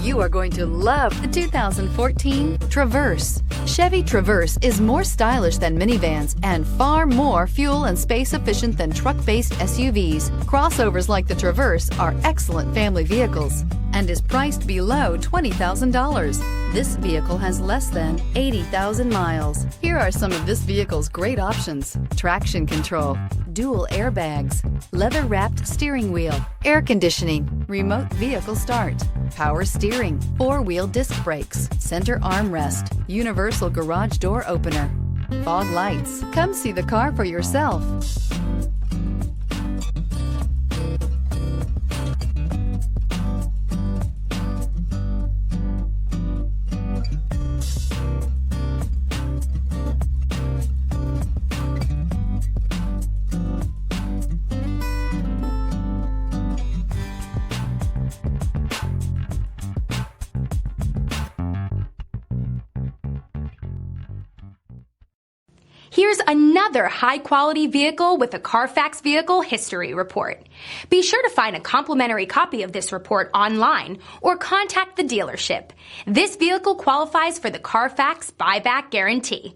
You are going to love the 2014 Traverse. Chevy Traverse is more stylish than minivans and far more fuel and space efficient than truck-based SUVs. Crossovers like the Traverse are excellent family vehicles and is priced below $20,000. This vehicle has less than 80,000 miles. Here are some of this vehicle's great options: traction control, dual airbags, leather-wrapped steering wheel, air conditioning, remote vehicle start, power steering, four-wheel disc brakes, center armrest, universal garage door opener, fog lights. Come see the car for yourself. Here's another high-quality vehicle with a Carfax Vehicle History Report. Be sure to find a complimentary copy of this report online or contact the dealership. This vehicle qualifies for the Carfax Buyback Guarantee.